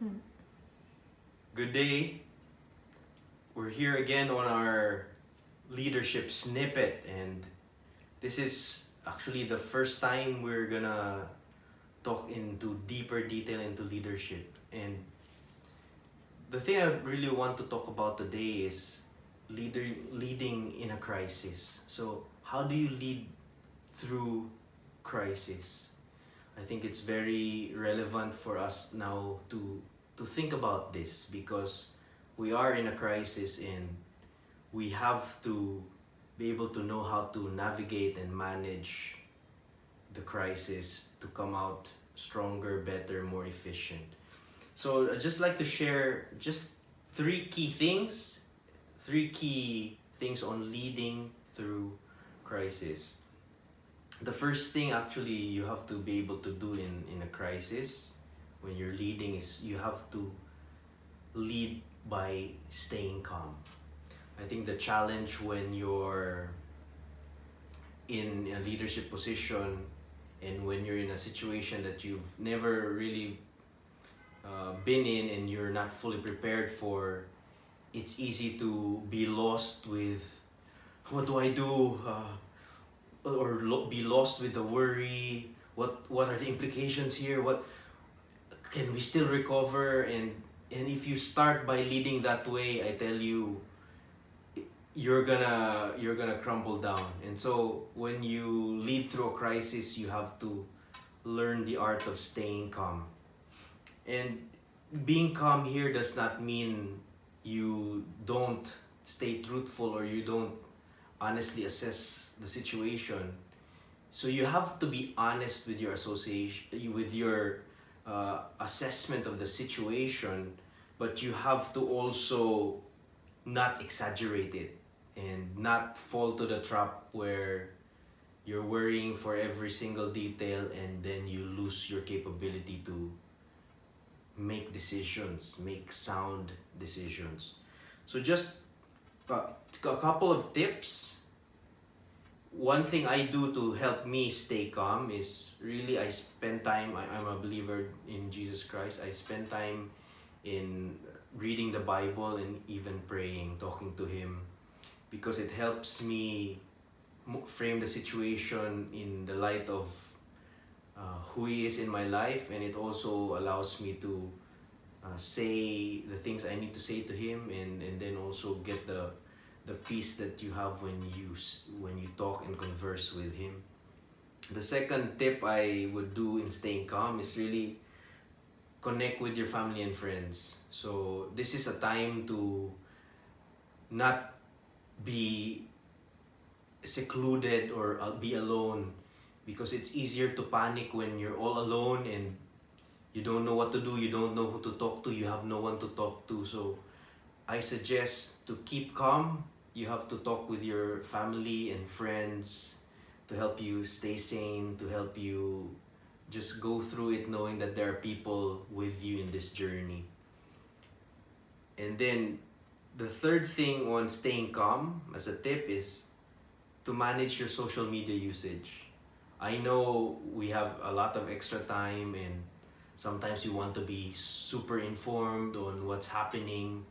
Mm. Good day. We're here again on our leadership snippet, and this is actually the first time we're gonna talk into deeper detail into leadership. And the thing I really want to talk about today is leading in a crisis. So, how do you lead through crisis? I think it's very relevant for us now to think about this because we are in a crisis and we have to be able to know how to navigate and manage the crisis to come out stronger, better, more efficient. So I'd just like to share just three key things on leading through crisis. The first thing actually you have to be able to do in a crisis when you're leading is you have to lead by staying calm. I think the challenge when you're in a leadership position and when you're in a situation that you've never really been in and you're not fully prepared for, it's easy to be lost with what do I do? Be lost with the worry. What are the implications here? What can we still recover? And if you start by leading that way, I tell you, you're gonna crumble down. And so when you lead through a crisis, you have to learn the art of staying calm. And being calm here does not mean you don't stay truthful or you don't honestly assess the situation. So you have to be honest with your association, with your assessment of the situation, but you have to also not exaggerate it and not fall to the trap where you're worrying for every single detail and then you lose your capability to make decisions, make sound decisions. So just a couple of tips. One thing I do to help me stay calm is really I spend time, I'm a believer in Jesus Christ. I spend time in reading the Bible and even praying, talking to Him, because it helps me frame the situation in the light of who He is in my life, and it also allows me to say the things I need to say to Him, and then also get the peace that you have when you talk and converse with Him. The second tip I would do in staying calm is really connect with your family and friends. So this is a time to not be secluded or be alone, because it's easier to panic when you're all alone and you don't know what to do, you don't know who to talk to, you have no one to talk to. So I suggest to keep calm. You have to talk with your family and friends to help you stay sane, to help you just go through it knowing that there are people with you in this journey. And then the third thing on staying calm as a tip is to manage your social media usage. I know we have a lot of extra time and sometimes you want to be super informed on what's happening,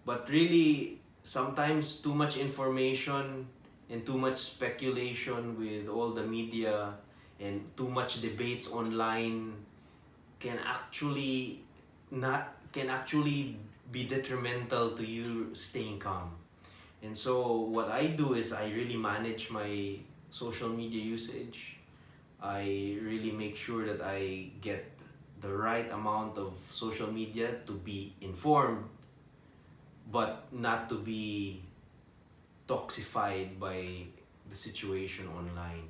but really sometimes too much information and too much speculation with all the media and too much debates online can actually not can actually be detrimental to you staying calm. And so what I do is I really manage my social media usage. I really make sure that I get the right amount of social media to be informed, but not to be toxified by the situation online.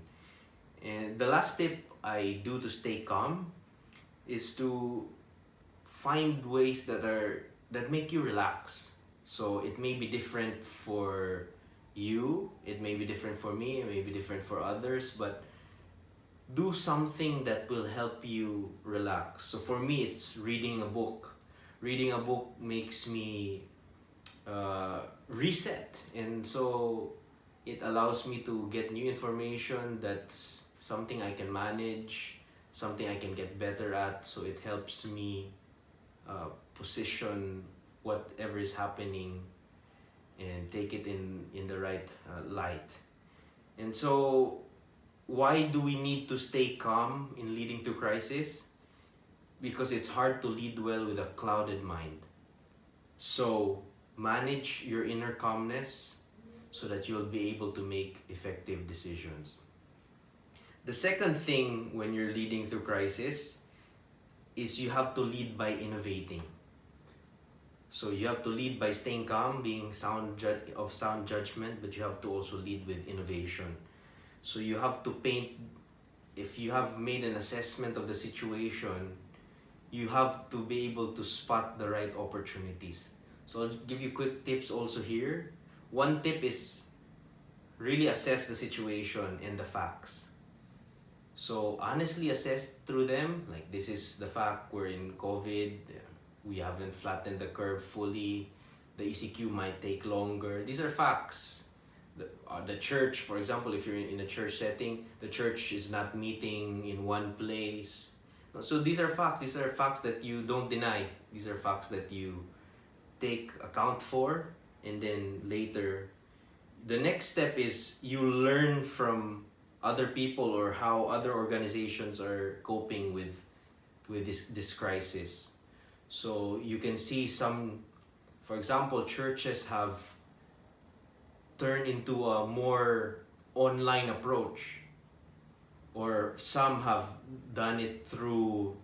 And the last tip I do to stay calm is to find ways that make you relax. So it may be different for you, it may be different for me, it may be different for others, but do something that will help you relax. So for me, it's reading a book. Reading a book makes me reset, and so it allows me to get new information. That's something I can manage, something I can get better at. So it helps me position whatever is happening and take it in the right light. And so, why do we need to stay calm in leading through crisis? Because it's hard to lead well with a clouded mind. So, manage your inner calmness so that you'll be able to make effective decisions. The second thing when you're leading through crisis is you have to lead by innovating. So you have to lead by staying calm, being sound judgment, but you have to also lead with innovation. So you have to paint, if you have made an assessment of the situation, you have to be able to spot the right opportunities. So I'll give you quick tips also here. One tip is really assess the situation and the facts. So honestly assess through them, like this is the fact, we're in COVID, we haven't flattened the curve fully, the ECQ might take longer. These are facts. The church, for example, if you're in a church setting, the church is not meeting in one place. So these are facts. These are facts that you don't deny. These are facts that you take account for, and then later, the next step is you learn from other people or how other organizations are coping with this crisis. So you can see some, for example, churches have turned into a more online approach, or some have done it through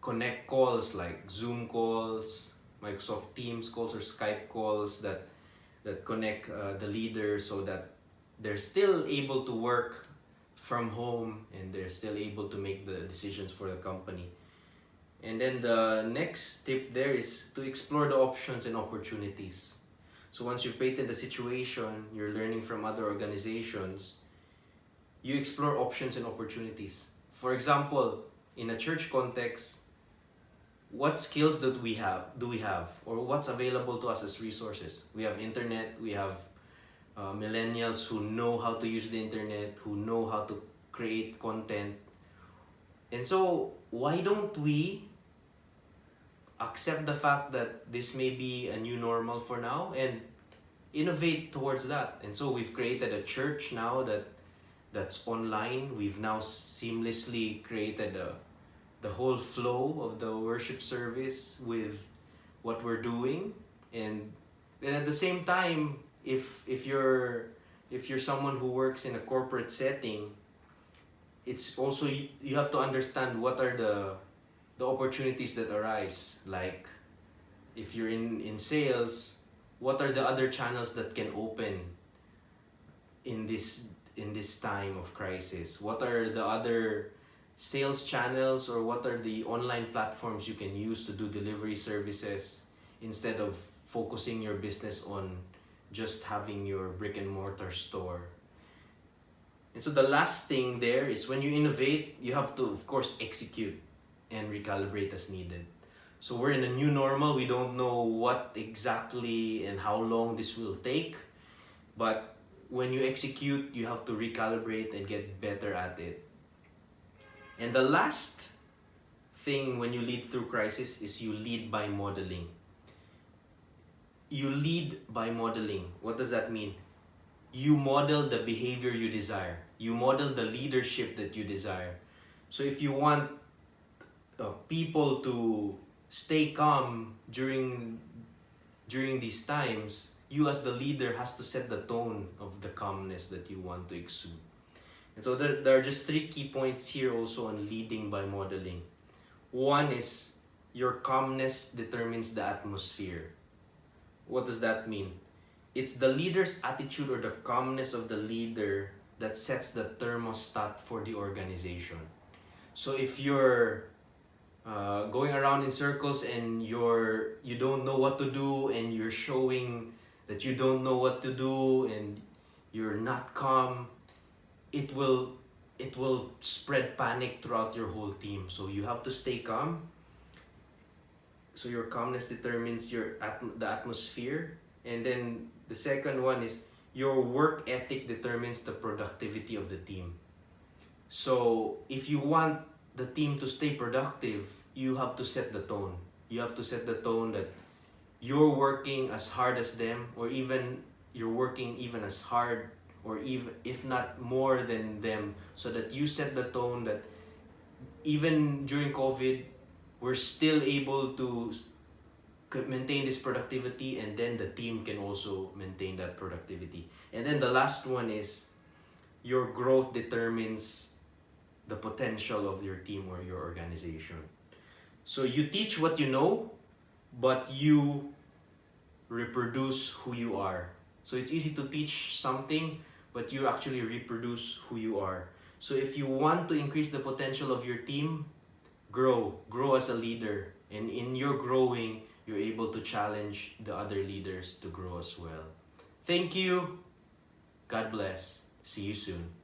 connect calls like Zoom calls, Microsoft Teams calls, or Skype calls that connect the leaders so that they're still able to work from home and they're still able to make the decisions for the company. And then the next tip there is to explore the options and opportunities. So once you've painted the situation, you're learning from other organizations, you explore options and opportunities. For example, in a church context, what skills do we have, or what's available to us as resources? We have internet, we have millennials who know how to use the internet, who know how to create content. And so why don't we accept the fact that this may be a new normal for now and innovate towards that? And so we've created a church now that's online. We've now seamlessly created the whole flow of the worship service with what we're doing. And then at the same time, if you're someone who works in a corporate setting, it's also, you have to understand what are the opportunities that arise. Like if you're in sales, what are the other channels that can open in this time of crisis? What are the other sales channels, or what are the online platforms you can use to do delivery services instead of focusing your business on just having your brick and mortar store? And so the last thing there is, when you innovate, you have to, of course, execute and recalibrate as needed. So we're in a new normal. We don't know what exactly and how long this will take, but when you execute, you have to recalibrate and get better at it. And the last thing when you lead through crisis is you lead by modeling. You lead by modeling. What does that mean? You model the behavior you desire. You model the leadership that you desire. So if you want people to stay calm during these times, you as the leader has to set the tone of the calmness that you want to exude. And so there are just 3 key points here also on leading by modeling. One is, your calmness determines the atmosphere. What does that mean? It's the leader's attitude, or the calmness of the leader, that sets the thermostat for the organization. So if you're going around in circles and you don't know what to do, and you're showing that you don't know what to do, and you're not calm, it will spread panic throughout your whole team. So you have to stay calm. So your calmness determines the atmosphere. And then the second one is, your work ethic determines the productivity of the team. So if you want the team to stay productive, you have to set the tone. You have to set the tone that you're working as hard as them, or even you're working even as hard, or even if not more than them, so that you set the tone that even during COVID, we're still able to maintain this productivity, and then the team can also maintain that productivity. And then the last one is your growth determines the potential of your team or your organization. So you teach what you know, but you reproduce who you are. So it's easy to teach something, but you actually reproduce who you are. So if you want to increase the potential of your team, grow as a leader. And in your growing, you're able to challenge the other leaders to grow as well. Thank you. God bless. See you soon.